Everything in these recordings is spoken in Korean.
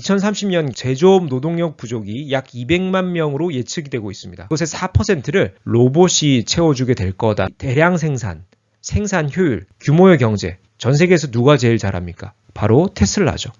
2030년 제조업 노동력 부족이 약 200만 명으로 예측이 되고 있습니다. 그것의 4%를 로봇이 채워주게 될 거다. 대량 생산, 생산 효율, 규모의 경제, 전 세계에서 누가 제일 잘합니까? 바로 테슬라죠.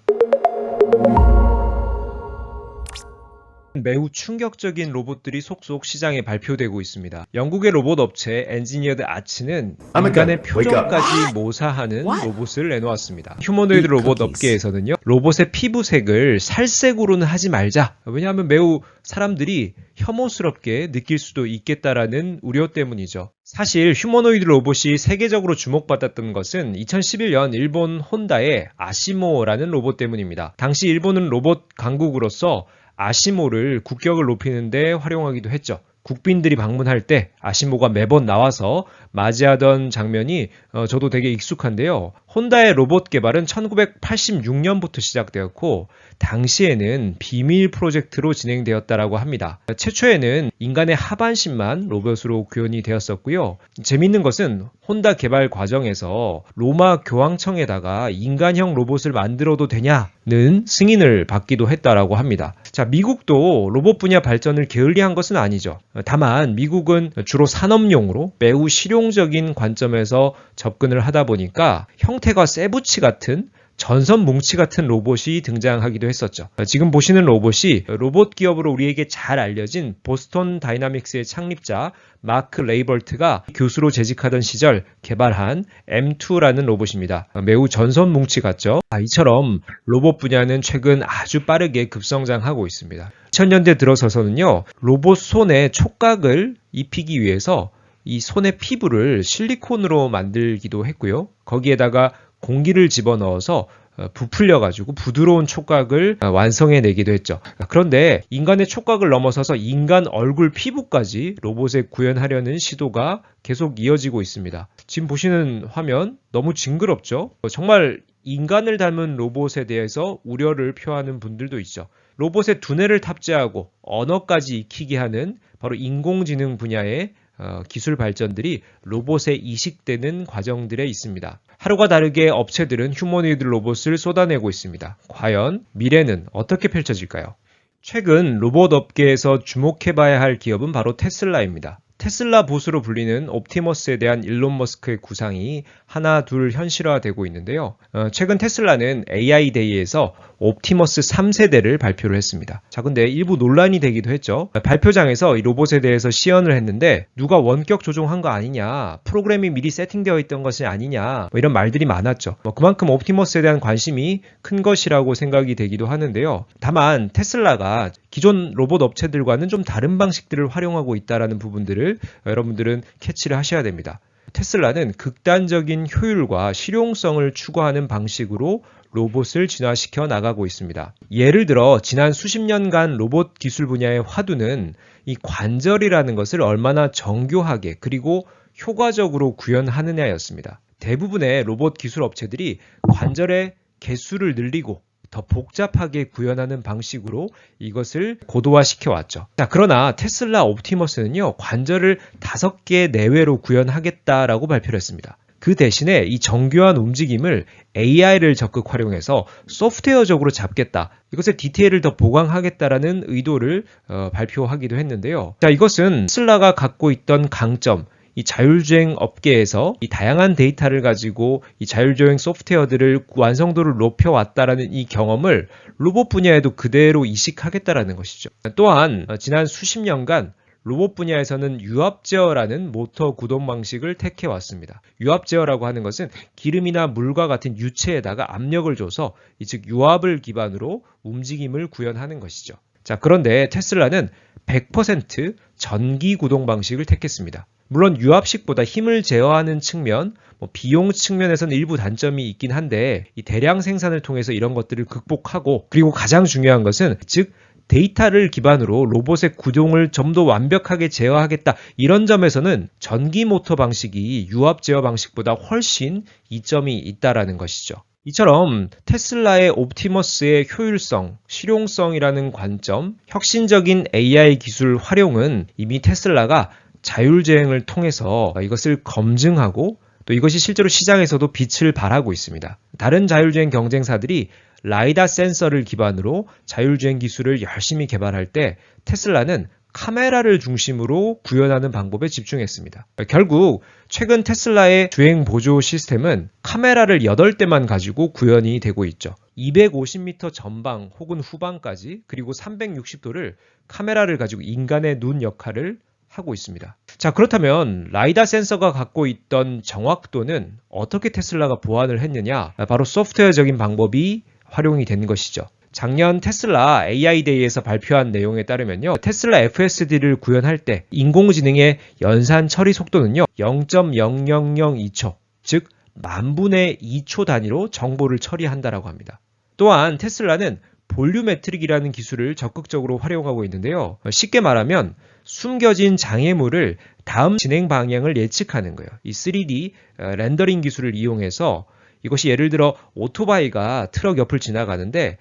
매우 충격적인 로봇들이 속속 시장에 발표되고 있습니다. 영국의 로봇 업체 엔지니어드 아츠는 인간의 표정까지 모사하는 로봇을 내놓았습니다. 휴머노이드 로봇 업계에서는요, 로봇의 피부색을 살색으로는 하지 말자. 왜냐하면 매우 사람들이 혐오스럽게 느낄 수도 있겠다라는 우려 때문이죠. 사실 휴머노이드 로봇이 세계적으로 주목받았던 것은 2011년 일본 혼다의 아시모라는 로봇 때문입니다. 당시 일본은 로봇 강국으로서 아시모를 국격을 높이는 데 활용하기도 했죠. 국빈들이 방문할 때 아시모가 매번 나와서 맞이하던 장면이 저도 되게 익숙한데요. 혼다의 로봇 개발은 1986년부터 시작되었고 당시에는 비밀 프로젝트로 진행되었다라고 합니다. 최초에는 인간의 하반신만 로봇으로 구현이 되었었고요. 재밌는 것은 혼다 개발 과정에서 로마 교황청에다가 인간형 로봇을 만들어도 되냐는 승인을 받기도 했다라고 합니다. 자, 미국도 로봇 분야 발전을 게을리한 것은 아니죠. 다만 미국은 주로 산업용으로 매우 실용적인 관점에서 접근을 하다 보니까 형태가 세부치 같은 전선 뭉치 같은 로봇이 등장하기도 했었죠. 지금 보시는 로봇이 로봇 기업으로 우리에게 잘 알려진 보스턴 다이나믹스의 창립자 마크 레이벌트가 교수로 재직하던 시절 개발한 M2라는 로봇입니다. 매우 전선 뭉치 같죠? 이처럼 로봇 분야는 최근 아주 빠르게 급성장하고 있습니다. 2000년대 들어서서는요, 로봇 손에 촉각을 입히기 위해서 이 손의 피부를 실리콘으로 만들기도 했고요. 거기에다가 공기를 집어넣어서 부풀려가지고 부드러운 촉각을 완성해내기도 했죠. 그런데 인간의 촉각을 넘어서서 인간 얼굴 피부까지 로봇에 구현하려는 시도가 계속 이어지고 있습니다. 지금 보시는 화면 너무 징그럽죠? 정말 인간을 닮은 로봇에 대해서 우려를 표하는 분들도 있죠. 로봇에 두뇌를 탑재하고 언어까지 익히게 하는 바로 인공지능 분야의 기술 발전들이 로봇에 이식되는 과정들에 있습니다. 하루가 다르게 업체들은 휴머노이드 로봇을 쏟아내고 있습니다. 과연 미래는 어떻게 펼쳐질까요? 최근 로봇 업계에서 주목해봐야 할 기업은 바로 테슬라입니다. 테슬라 보스로 불리는 옵티머스에 대한 일론 머스크의 구상이 하나 둘 현실화되고 있는데요. 최근 테슬라는 AI 데이에서 옵티머스 3세대를 발표를 했습니다. 자, 근데 일부 논란이 되기도 했죠. 발표장에서 이 로봇에 대해서 시연을 했는데 누가 원격 조종한 거 아니냐, 프로그램이 미리 세팅되어 있던 것이 아니냐, 이런 말들이 많았죠. 그만큼 옵티머스에 대한 관심이 큰 것이라고 생각이 되기도 하는데요. 다만 테슬라가 기존 로봇 업체들과는 좀 다른 방식들을 활용하고 있다는 부분들을 여러분들은 캐치를 하셔야 됩니다. 테슬라는 극단적인 효율과 실용성을 추구하는 방식으로 로봇을 진화시켜 나가고 있습니다. 예를 들어 지난 수십 년간 로봇 기술 분야의 화두는 이 관절이라는 것을 얼마나 정교하게 그리고 효과적으로 구현하느냐였습니다. 대부분의 로봇 기술 업체들이 관절의 개수를 늘리고 더 복잡하게 구현하는 방식으로 이것을 고도화시켜 왔죠. 자, 그러나 테슬라 옵티머스는요, 관절을 5개 내외로 구현하겠다라고 발표를 했습니다. 그 대신에 이 정교한 움직임을 AI를 적극 활용해서 소프트웨어적으로 잡겠다. 이것의 디테일을 더 보강하겠다라는 의도를 발표하기도 했는데요. 자, 이것은 테슬라가 갖고 있던 강점, 이 자율주행 업계에서 이 다양한 데이터를 가지고 이 자율주행 소프트웨어들을 완성도를 높여왔다라는 이 경험을 로봇 분야에도 그대로 이식하겠다라는 것이죠. 또한 지난 수십 년간 로봇 분야에서는 유압 제어라는 모터 구동 방식을 택해왔습니다. 유압 제어라고 하는 것은 기름이나 물과 같은 유체에다가 압력을 줘서 즉 유압을 기반으로 움직임을 구현하는 것이죠. 자, 그런데 테슬라는 100% 전기 구동 방식을 택했습니다. 물론 유압식보다 힘을 제어하는 측면, 비용 측면에서는 일부 단점이 있긴 한데 이 대량 생산을 통해서 이런 것들을 극복하고, 그리고 가장 중요한 것은 즉 데이터를 기반으로 로봇의 구동을 좀 더 완벽하게 제어하겠다, 이런 점에서는 전기 모터 방식이 유압 제어 방식보다 훨씬 이점이 있다라는 것이죠. 이처럼 테슬라의 옵티머스의 효율성, 실용성이라는 관점, 혁신적인 AI 기술 활용은 이미 테슬라가 자율주행을 통해서 이것을 검증하고 또 이것이 실제로 시장에서도 빛을 발하고 있습니다. 다른 자율주행 경쟁사들이 라이다 센서를 기반으로 자율주행 기술을 열심히 개발할 때 테슬라는 카메라를 중심으로 구현하는 방법에 집중했습니다. 결국 최근 테슬라의 주행 보조 시스템은 카메라를 8대만 가지고 구현이 되고 있죠. 250m 전방 혹은 후방까지 그리고 360도를 카메라를 가지고 인간의 눈 역할을 하고 있습니다. 자, 그렇다면 라이다 센서가 갖고 있던 정확도는 어떻게 테슬라가 보완을 했느냐? 바로 소프트웨어적인 방법이 활용이 된 것이죠. 작년 테슬라 AI데이에서 발표한 내용에 따르면요. 테슬라 FSD를 구현할 때 인공지능의 연산 처리 속도는요. 0.0002초, 즉 만분의 2초 단위로 정보를 처리한다라고 합니다. 또한 테슬라는 볼류메트릭이라는 기술을 적극적으로 활용하고 있는데요. 쉽게 말하면 숨겨진 장애물을 다음 진행 방향을 예측하는 거예요. 이 3D 렌더링 기술을 이용해서 이것이 예를 들어 오토바이가 트럭 옆을 지나가는데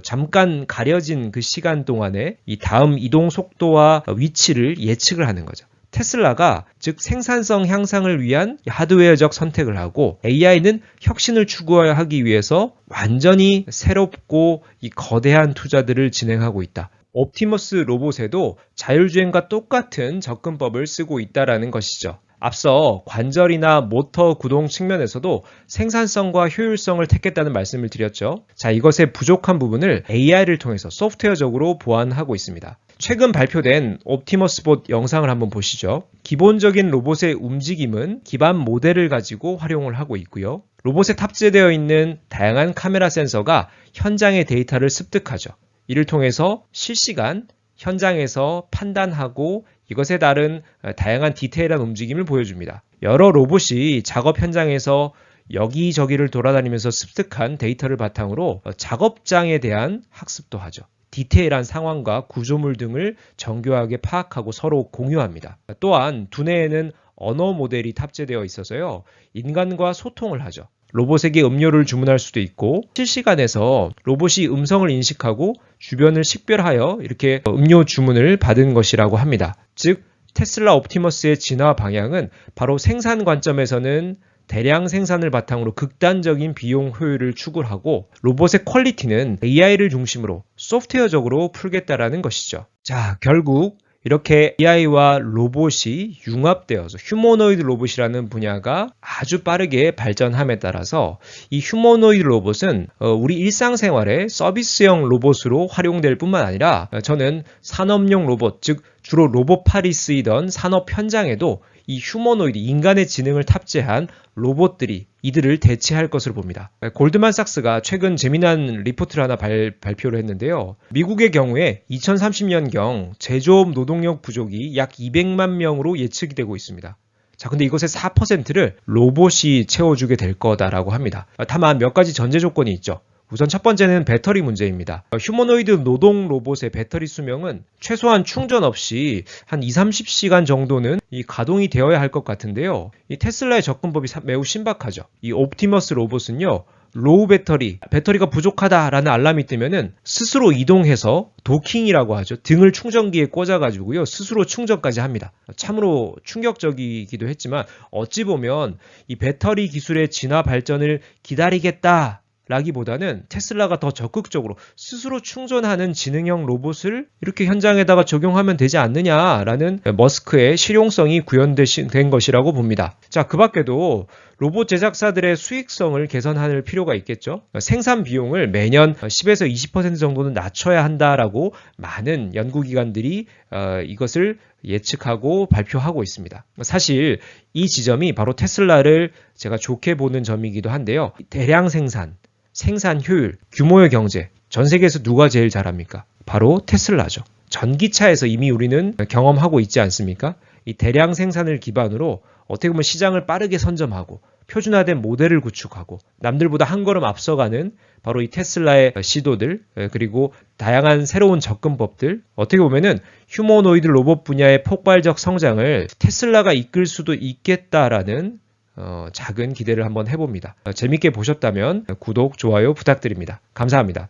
잠깐 가려진 그 시간 동안에 이 다음 이동 속도와 위치를 예측을 하는 거죠. 테슬라가 즉 생산성 향상을 위한 하드웨어적 선택을 하고 AI는 혁신을 추구하기 위해서 완전히 새롭고 이 거대한 투자들을 진행하고 있다. 옵티머스 로봇에도 자율주행과 똑같은 접근법을 쓰고 있다라는 것이죠. 앞서 관절이나 모터 구동 측면에서도 생산성과 효율성을 택했다는 말씀을 드렸죠. 자, 이것의 부족한 부분을 AI를 통해서 소프트웨어적으로 보완하고 있습니다. 최근 발표된 옵티머스봇 영상을 한번 보시죠. 기본적인 로봇의 움직임은 기반 모델을 가지고 활용을 하고 있고요. 로봇에 탑재되어 있는 다양한 카메라 센서가 현장의 데이터를 습득하죠. 이를 통해서 실시간 현장에서 판단하고 이것에 따른 다양한 디테일한 움직임을 보여줍니다. 여러 로봇이 작업 현장에서 여기저기를 돌아다니면서 습득한 데이터를 바탕으로 작업장에 대한 학습도 하죠. 디테일한 상황과 구조물 등을 정교하게 파악하고 서로 공유합니다. 또한 두뇌에는 언어 모델이 탑재되어 있어서요. 인간과 소통을 하죠. 로봇에게 음료를 주문할 수도 있고 실시간에서 로봇이 음성을 인식하고 주변을 식별하여 이렇게 음료 주문을 받은 것이라고 합니다. 즉 테슬라 옵티머스의 진화 방향은 바로 생산 관점에서는 대량 생산을 바탕으로 극단적인 비용 효율을 추구하고 로봇의 퀄리티는 AI를 중심으로 소프트웨어적으로 풀겠다라는 것이죠. 자, 결국 이렇게 AI와 로봇이 융합되어서 휴머노이드 로봇이라는 분야가 아주 빠르게 발전함에 따라서 이 휴머노이드 로봇은 우리 일상생활에 서비스형 로봇으로 활용될 뿐만 아니라 저는 산업용 로봇, 즉 주로 로봇팔이 쓰이던 산업 현장에도 이 휴머노이드, 인간의 지능을 탑재한 로봇들이 이들을 대체할 것으로 봅니다. 골드만삭스가 최근 재미난 리포트를 하나 발표를 했는데요. 미국의 경우에 2030년경 제조업 노동력 부족이 약 200만 명으로 예측이 되고 있습니다. 자, 근데 이것의 4%를 로봇이 채워주게 될 거다라고 합니다. 다만 몇 가지 전제 조건이 있죠. 우선 첫 번째는 배터리 문제입니다. 휴머노이드 노동 로봇의 배터리 수명은 최소한 충전 없이 한 20-30시간 정도는 이 가동이 되어야 할 것 같은데요. 이 테슬라의 접근법이 매우 신박하죠. 이 옵티머스 로봇은요. 로우 배터리가 부족하다라는 알람이 뜨면은 스스로 이동해서 도킹이라고 하죠. 등을 충전기에 꽂아가지고요. 스스로 충전까지 합니다. 참으로 충격적이기도 했지만 어찌 보면 이 배터리 기술의 진화 발전을 기다리겠다 라기보다는 테슬라가 더 적극적으로 스스로 충전하는 지능형 로봇을 이렇게 현장에다가 적용하면 되지 않느냐라는 머스크의 실용성이 구현된 것이라고 봅니다. 자, 그 밖에도 로봇 제작사들의 수익성을 개선할 필요가 있겠죠. 생산 비용을 매년 10에서 20% 정도는 낮춰야 한다라고 많은 연구기관들이 이것을 예측하고 발표하고 있습니다. 사실 이 지점이 바로 테슬라를 제가 좋게 보는 점이기도 한데요. 대량 생산 효율, 규모의 경제, 전 세계에서 누가 제일 잘합니까? 바로 테슬라죠. 전기차에서 이미 우리는 경험하고 있지 않습니까? 이 대량 생산을 기반으로 어떻게 보면 시장을 빠르게 선점하고 표준화된 모델을 구축하고 남들보다 한 걸음 앞서가는 바로 이 테슬라의 시도들 그리고 다양한 새로운 접근법들 어떻게 보면은 휴머노이드 로봇 분야의 폭발적 성장을 테슬라가 이끌 수도 있겠다라는 작은 기대를 한번 해봅니다. 재밌게 보셨다면 구독, 좋아요 부탁드립니다. 감사합니다.